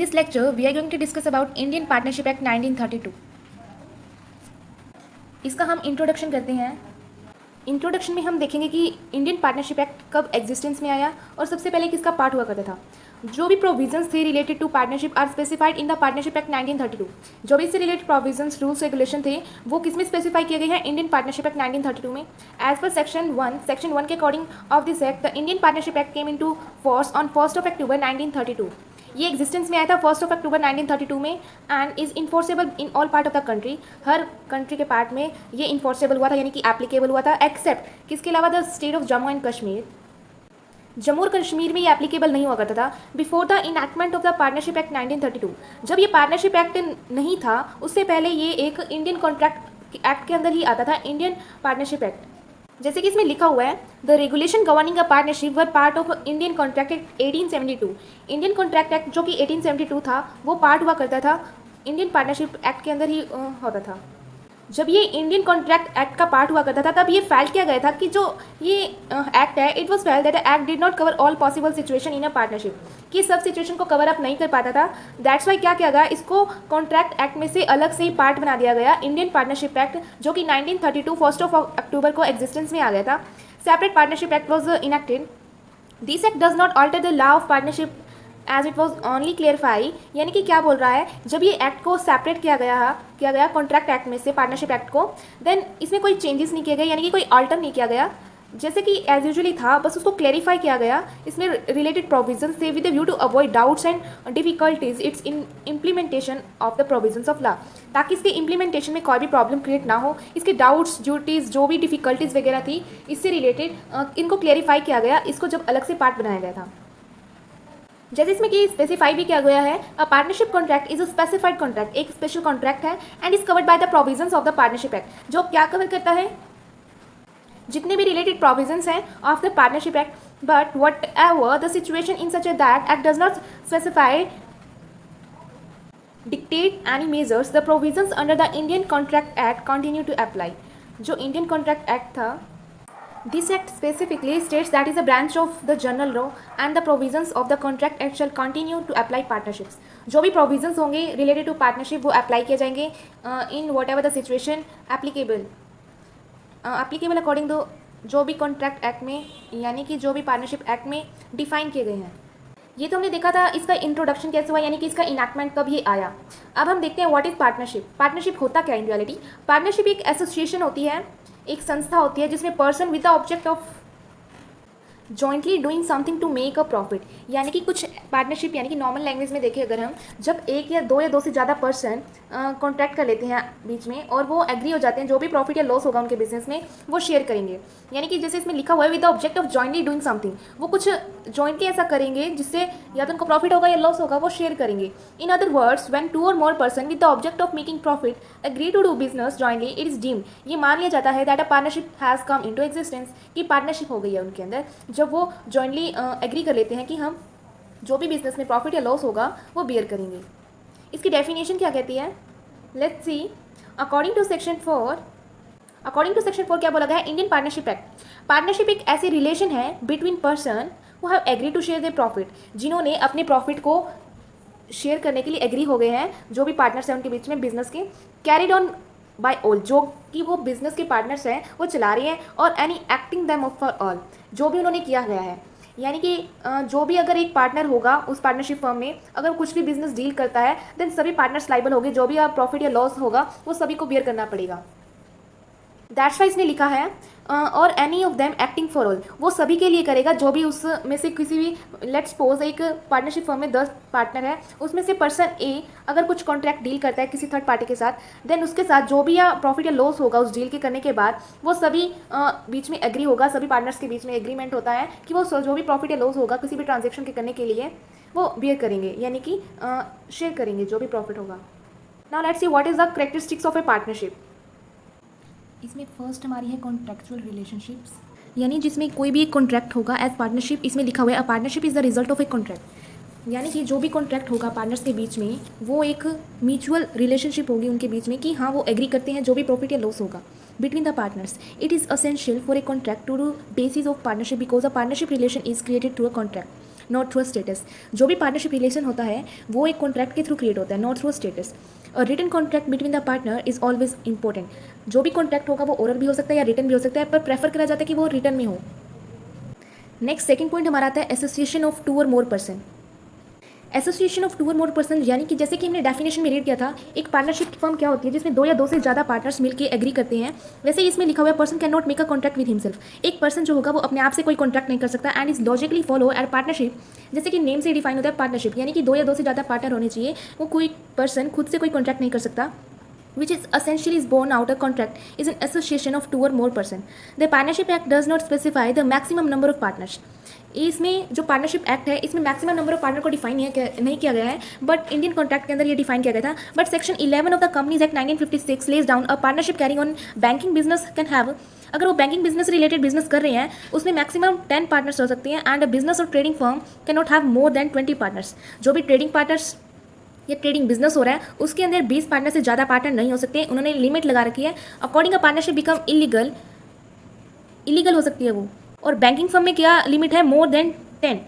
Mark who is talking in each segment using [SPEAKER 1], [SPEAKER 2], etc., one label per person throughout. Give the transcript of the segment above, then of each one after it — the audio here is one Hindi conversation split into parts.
[SPEAKER 1] this lecture, we are going to discuss about Indian Partnership Act 1932. इसका हम इंट्रोडक्शन करते हैं। इंट्रोडक्शन में हम देखेंगे कि इंडियन पार्टनरशिप एक्ट कब एग्जिस्टेंस में आया और सबसे पहले किसका पार्ट हुआ करता था। जो भी प्रोविजंस थे related to partnership are specified in the partnership act 1932। जो भी इससे रिलेटेड प्रोविजंस रूल्स रेगुलेशन थे वो किस में स्पेसिफाई किए गए हैं, इंडियन पार्टनरशिप एक्ट 1932 में। एज पर सेक्शन 1 के according of this act the Indian partnership act came into force on 1 अक्टूबर 1932। ये एग्जिस्टेंस में आया था 1 अक्टूबर 1932 में and is enforceable in all part of the country. Her country के पार्ट में ये इन्फोर्सेबल हुआ था, यानी कि एप्लीकेबल हुआ था, एक्सेप्ट किसके अलावा the state of Jammu and Kashmir. Jammu और कश्मीर में ये एप्लीकेबल नहीं हुआ करता था before the enactment of the partnership act 1932। जब ये पार्टनरशिप एक्ट नहीं था उससे पहले ये एक इंडियन कॉन्ट्रैक्ट एक्ट के अंदर ही आता था, इंडियन पार्टनरशिप एक्ट। जैसे कि इसमें लिखा हुआ है the regulation governing a partnership were part of Indian contract act 1872। Indian contract act जो कि 1872 था वो पार्ट हुआ करता था, इंडियन पार्टनरशिप एक्ट के अंदर ही होता था। जब ये इंडियन कॉन्ट्रैक्ट एक्ट का पार्ट हुआ करता था तब ये फाइल किया गया था कि जो ये एक्ट है it was failed that act did not cover all possible situation in a partnership, कि सब सिचुएशन को कवर अप नहीं कर पाता था। दैट्स वाई क्या किया गया, इसको कॉन्ट्रैक्ट एक्ट में से अलग से ही पार्ट बना दिया गया, इंडियन पार्टनरशिप एक्ट, जो कि 1932 1 अक्टूबर को एग्जिस्टेंस में आ गया था। Separate partnership act was enacted. This act does not alter the law of partnership as it was only clarify, यानी कि क्या बोल रहा है, जब ये एक्ट को सेपरेट किया गया कॉन्ट्रैक्ट एक्ट में से पार्टनरशिप एक्ट को, देन इसमें कोई चेंजेस नहीं किए गए, यानी कि कोई ऑल्टर नहीं किया गया, जैसे कि एज यूजुअली था, बस उसको क्लैरिफाई किया गया। इसमें रिलेटेड प्रोविजंस थे with view to avoid doubts and difficulties its in implementation of the provisions of law, ताकि इसके इम्प्लीमेंटेशन में कोई भी प्रॉब्लम क्रिएट ना हो। इसके डाउट्स, ड्यूटीज़, जो भी डिफिकल्टीज वगैरह थी इससे रिलेटेड इनको क्लैरिफाई किया गया, इसको जब अलग से पार्ट बनाया गया था। जैसे इसमें कि स्पेसिफाई भी किया गया है a partnership contract is a specified contract, एक स्पेशल कॉन्ट्रैक्ट है and is covered by the provisions of the partnership act, जो क्या कवर करता है, जितने भी रिलेटेड प्रोविजंस हैं of the partnership act, but whatever the situation in such a that act does not specify dictate any measures the provisions under the Indian contract act continue to apply. जो इंडियन कॉन्ट्रैक्ट एक्ट था, this act specifically states that is a branch of the general law and the provisions of the contract act shall continue to apply partnerships। जो भी provisions होंगे related to partnership वो apply किए जाएंगे in whatever the situation applicable according to जो भी contract act में, यानी कि जो भी partnership act में define किए गए हैं। ये तो हमने देखा था इसका इंट्रोडक्शन कैसे हुआ, यानी कि इसका इनैक्टमेंट कब ये आया। अब हम देखते हैं व्हाट इज़ पार्टनरशिप। पार्टनरशिप होता क्या इन रियलिटी। पार्टनरशिप एक एसोसिएशन होती है, एक संस्था होती है जिसमें person with the object of jointly doing something to make a profit, यानी कि कुछ पार्टनरशिप, यानी कि नॉर्मल लैंग्वेज में देखें अगर हम, जब एक या दो से ज़्यादा पर्सन कॉन्ट्रैक्ट कर लेते हैं बीच में और वो एग्री हो जाते हैं जो भी प्रॉफिट या लॉस होगा उनके बिजनेस में वो शेयर करेंगे, यानी कि जैसे इसमें लिखा हुआ है with the object of jointly doing something, वो कुछ जॉइंटली ऐसा करेंगे जिससे या तो उनको प्रॉफिट होगा या लॉस होगा, वो शेयर करेंगे। इन अदर वर्ड्स व्हेन 2 और more person with the object of making profit agree to do business jointly it is deemed, ये मान लिया जाता है that a partnership has come into existence, कि पार्टनरशिप हो गई है उनके अंदर जब वो जॉइंटली एग्री कर लेते हैं कि हम जो भी बिजनेस में प्रॉफिट या लॉस होगा वो बियर करेंगे। इसकी डेफिनेशन क्या कहती है, let's see. According to section 4 क्या बोला गया है, इंडियन पार्टनरशिप एक्ट, पार्टनरशिप एक ऐसी रिलेशन है between person who have agree to share their profit, जिन्होंने अपने प्रॉफिट को शेयर करने के लिए एग्री हो गए हैं, जो भी पार्टनर्स हैं उनके बीच में बिजनेस के, कैरिड ऑन बाय ऑल, जो कि वो बिजनेस के पार्टनर्स हैं वो चला रहे हैं, और any acting them for all, जो भी उन्होंने किया गया है, यानी कि जो भी अगर एक पार्टनर होगा उस पार्टनरशिप फर्म में अगर कुछ भी बिजनेस डील करता है देन सभी पार्टनर्स लाइबल होंगे, जो भी प्रॉफिट या लॉस होगा वो सभी को बियर करना पड़ेगा। दैट्स वाई इसने लिखा है और any of them acting for all, वो सभी के लिए करेगा, जो भी उसमें से किसी भी, लेट्स सपोज एक पार्टनरशिप फर्म में 10 पार्टनर है, उसमें से पर्सन ए अगर कुछ कॉन्ट्रैक्ट डील करता है किसी थर्ड पार्टी के साथ, देन उसके साथ जो भी या प्रॉफिट या लॉस होगा उस डील के करने के बाद वो सभी बीच में एग्री होगा, सभी पार्टनर्स के बीच में एग्रीमेंट होता है कि वो जो भी प्रॉफिट या लॉस होगा किसी भी ट्रांजेक्शन के करने के लिए वो बियर करेंगे, यानी कि शेयर करेंगे जो भी प्रॉफिट होगा। Now let's see what is the characteristics of a partnership. इसमें फर्स्ट हमारी है कॉन्ट्रैक्चुअल रिलेशनशिप्स, यानी जिसमें कोई भी एक कॉन्ट्रैक्ट होगा एज पार्टनरशिप, इसमें लिखा हुआ है a partnership is the result of a contract, यानी कि जो भी कॉन्ट्रैक्ट होगा पार्टनर्स के बीच में वो एक म्यूचुअल रिलेशनशिप होगी उनके बीच में कि हाँ वो एग्री करते हैं जो भी प्रॉफिट या लॉस होगा between the partners. It is essential for a contract to do basis of partnership because a partnership relation is created through a contract. Not through status. जो भी पार्टनरशिप रिलेशन होता है वो एक कॉन्ट्रैक्ट के थ्रू क्रिएट होता है, नॉट थ्रू स्टेटस। और written contract between the partner is always important. जो भी कॉन्ट्रैक्ट होगा वो ओरल भी हो सकता है या रिटन भी हो सकता है, पर प्रेफर करा जाता है कि वो रिटन में हो। नेक्स्ट सेकंड पॉइंट हमारा आता है एसोसिएशन ऑफ टू और more person. Association of two और मोर पर्सन यानी कि जैसे कि हमने डेफिनेशन में रीड किया था, एक पार्टनरशिप फर्म क्या होती है जिसमें दो या दो से ज़्यादा पार्टनर्स मिलकर एग्री करते हैं। वैसे ही इसमें लिखा हुआ है person can not make a contract with himself. एक पर्सन जो होगा वो अपने आप से कोई कॉन्ट्रैक्ट नहीं कर सकता and is logically follow at partnership. जैसे कि नेम से डिफाइन होता है पार्टनरशिप, यानी कि दो या दो से ज़्यादा पार्टनर होने चाहिए। वो कोई पर्सन खुद से कोई कॉन्ट्रैक्ट नहीं कर सकता। Which is essentially is born out a contract is an association of two or more person. The Partnership Act does not specify the maximum number of partners. इसमें जो पार्टनरशिप एक्ट है इसमें मैक्सिमम नंबर ऑफ पार्टनर को डिफाइन नहीं किया गया है, बट इंडियन कॉन्ट्रैक्ट के अंदर ये डिफाइन किया गया था। But section 11 of the companies act 1956 lays down a partnership carrying on banking business can have, अगर वो बैंकिंग बिजनेस रिलेटेड बिजनेस कर रहे हैं उसमें मैक्सिमम 10 पार्टनर्स हो सकते हैं एंड अ बिजनेस और trading firm can not have more than 20 partners. जो भी ट्रेडिंग पार्टनर्स ये ट्रेडिंग बिजनेस हो रहा है उसके अंदर 20 पार्टनर से ज़्यादा पार्टनर नहीं हो सकते, उन्होंने लिमिट लगा रखी है। According a partnership become illegal हो सकती है वो। और बैंकिंग फर्म में क्या लिमिट है? More than 10।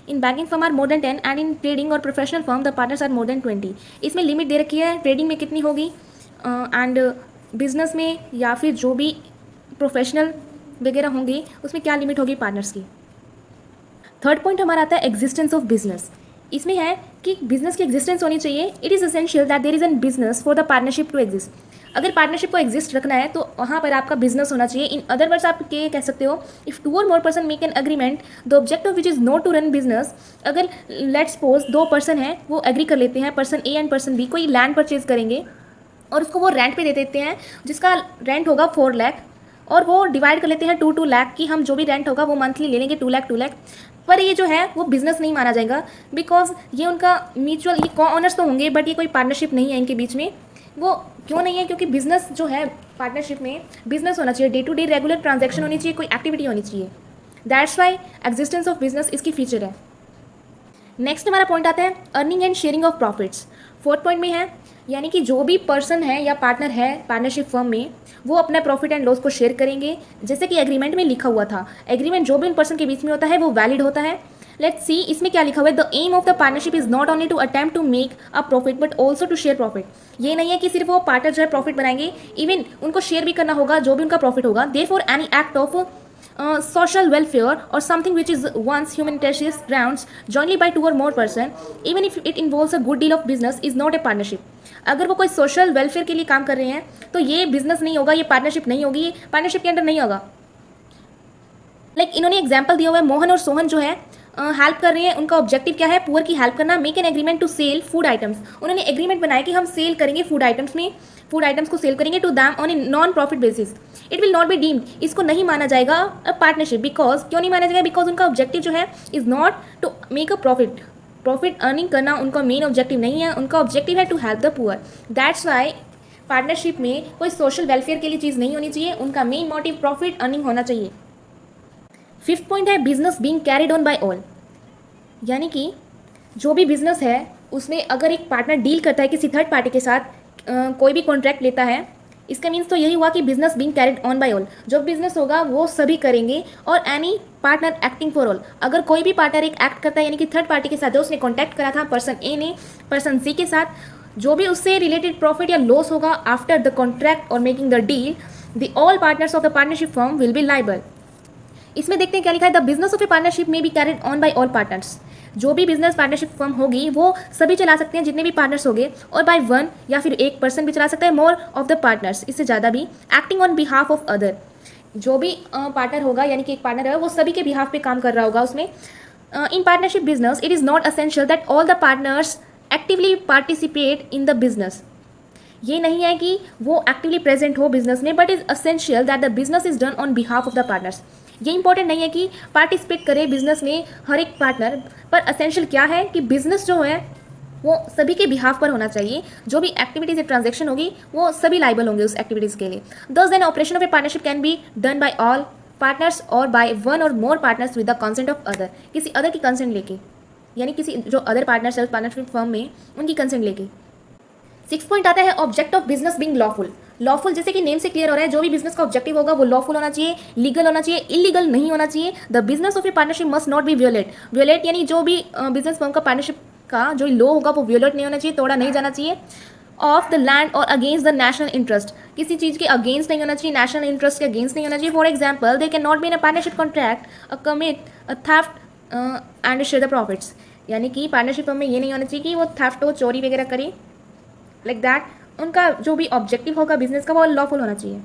[SPEAKER 1] In banking firm are more than 10 and in trading और professional firm the partners are more than 20। इसमें लिमिट दे रखी है ट्रेडिंग में कितनी होगी एंड बिजनेस में या फिर जो भी प्रोफेशनल वगैरह होंगे उसमें क्या लिमिट होगी पार्टनर्स की। थर्ड पॉइंट हमारा आता है एग्जिस्टेंस ऑफ बिजनेस। इसमें है कि बिजनेस की एग्जिस्टेंस होनी चाहिए। It is essential that there is an business for the partnership to exist. अगर पार्टनरशिप को एग्जिस्ट रखना है तो वहाँ पर आपका बिजनेस होना चाहिए। इन अदर वर्ड्स आप ये कह सकते हो, इफ़ टू और more person make an agreement the objective which is not to run business. अगर लेट्स सपोज दो पर्सन हैं वो एग्री कर लेते हैं, person A and person B कोई लैंड परचेज करेंगे और उसको वो रेंट पे दे देते हैं जिसका रेंट होगा 4 लाख, और वो डिवाइड कर लेते हैं 2 लाख की हम जो भी रेंट होगा वो मंथली ले लेंगे 2 लाख। पर ये जो है वो बिजनेस नहीं माना जाएगा बिकॉज ये उनका म्यूचुअल, ये को ऑनर्स तो होंगे बट ये कोई पार्टनरशिप नहीं है इनके बीच में। वो क्यों नहीं है? क्योंकि बिजनेस जो है पार्टनरशिप में बिजनेस होना चाहिए, day to day regular transaction होनी चाहिए, कोई एक्टिविटी होनी चाहिए। That's why existence of business इसकी फीचर है। नेक्स्ट हमारा पॉइंट आता है earning and sharing of profits. Fourth point में है यानी कि जो भी पर्सन है या पार्टनर है पार्टनरशिप फर्म में वो अपना प्रॉफिट एंड लॉस को शेयर करेंगे, जैसे कि एग्रीमेंट में लिखा हुआ था। एग्रीमेंट जो भी उन पर्सन के बीच में होता है वो वैलिड होता है। लेट्स सी इसमें क्या लिखा हुआ है, the aim of the partnership is not only to attempt to make a profit but also to share profit. ये नहीं है कि सिर्फ वो पार्टनर जो है प्रॉफिट बनाएंगे, इवन उनको शेयर भी करना होगा जो भी उनका प्रॉफिट होगा। Therefore any act of social welfare or something which is one's humanitarian grounds jointly by 2 or more person even if it involves a good deal of business is not a partnership। अगर वो कोई सोशल वेलफेयर के लिए काम कर रहे हैं तो ये बिजनेस नहीं होगा, ये पार्टनरशिप नहीं होगी, ये पार्टनरशिप के अंदर नहीं होगा। इन्होंने एग्जाम्पल दिया हुआ है, मोहन और सोहन जो है हेल्प कर रहे हैं, उनका ऑब्जेक्टिव क्या है? पुअर की हेल्प करना। Make an agreement to sell food items. उन्होंने एग्रीमेंट बनाया कि हम सेल करेंगे फूड आइटम्स को सेल करेंगे to them on a non profit basis. It will not be deemed, इसको नहीं माना जाएगा अ पार्टनरशिप। बिकॉज क्यों नहीं माना जाएगा? बिकॉज उनका ऑब्जेक्टिव जो है is not to make a profit earning करना उनका मेन ऑब्जेक्टिव नहीं है, उनका ऑब्जेक्टिव है to help the poor. That's why partnership में कोई सोशल वेलफेयर के लिए चीज़ नहीं होनी चाहिए, उनका मेन मोटिव प्रॉफिट अर्निंग होना चाहिए। फिफ्थ पॉइंट है business being carried on by all. यानी कि जो भी बिजनेस है उसमें अगर एक पार्टनर डील करता है किसी थर्ड पार्टी के साथ, कोई भी कॉन्ट्रैक्ट लेता है, इसका मीन्स तो यही हुआ कि business being carried on by all. जो बिजनेस होगा वो सभी करेंगे और any partner acting for all. अगर कोई भी पार्टनर एक एक्ट करता है यानी कि थर्ड पार्टी के साथ, जो उसने कॉन्टैक्ट करा था पर्सन ए ने पर्सन सी के साथ, जो भी उससे रिलेटेड प्रॉफिट या लॉस होगा आफ्टर द कॉन्ट्रैक्ट और making the deal, the all partners of the partnership firm will be liable. इसमें देखते हैं क्या लिखा है, the business of a partnership में be carried on by all partners. जो भी बिजनेस पार्टनरशिप फर्म होगी वो सभी चला सकते हैं जितने भी पार्टनर्स होंगे, और बाय वन या फिर एक पर्सन भी चला सकता है, मोर ऑफ द पार्टनर्स, इससे ज़्यादा भी, acting on behalf of other. जो भी पार्टनर होगा यानी कि एक पार्टनर है वो सभी के बिहाफ पे काम कर रहा होगा उसमें। In partnership business it is not essential that all the partners actively participate in the business. ये नहीं है कि वो एक्टिवली प्रेजेंट हो बिजनेस में, but is essential that the business is done on behalf of the partners. ये इंपॉर्टेंट नहीं है कि पार्टिसिपेट करे बिजनेस में हर एक पार्टनर, पर असेंशियल क्या है कि बिजनेस जो है वो सभी के बिहाफ पर होना चाहिए। जो भी एक्टिविटीज या ट्रांजैक्शन होगी वो सभी लाइबल होंगे उस एक्टिविटीज़ के लिए। Thus an operation of a partnership can be done by all partners or by one or more partners with the consent of other. किसी अदर की कंसेंट लेके, यानी किसी जो अदर पार्टनर्स है उस पार्टनरशिप फर्म में उनकी कंसेंट लेके। 6 पॉइंट आता है object of business being lawful. Lawful, जैसे कि नेम से क्लियर हो रहा है, जो भी बिजनेस का ऑब्जेक्टिव होगा वो लॉफुल होना चाहिए, लीगल होना चाहिए, इलीगल नहीं होना चाहिए। The business of a partnership must not be violate. Violate यानी जो भी बिजनेस फर्म का पार्टनरशिप का जो लॉ होगा वो वियोलेट नहीं होना चाहिए, तोड़ा नहीं जाना चाहिए। ऑफ द लैंड और अगेंस्ट द नेशनल इंटरेस्ट, किसी चीज़ के अगेंस्ट नहीं होना चाहिए, नेशनल इंटरेस्ट के अगेंस्ट नहीं होना चाहिए। For example, they can not be in a partnership contract a commit a theft and share the profits, यानी कि पार्टनरशिप में ये नहीं होना चाहिए कि वो थेफ्ट हो, चोरी वगैरह करे, लाइक दैट। उनका जो भी ऑब्जेक्टिव होगा बिजनेस का वो लॉफुल होना चाहिए।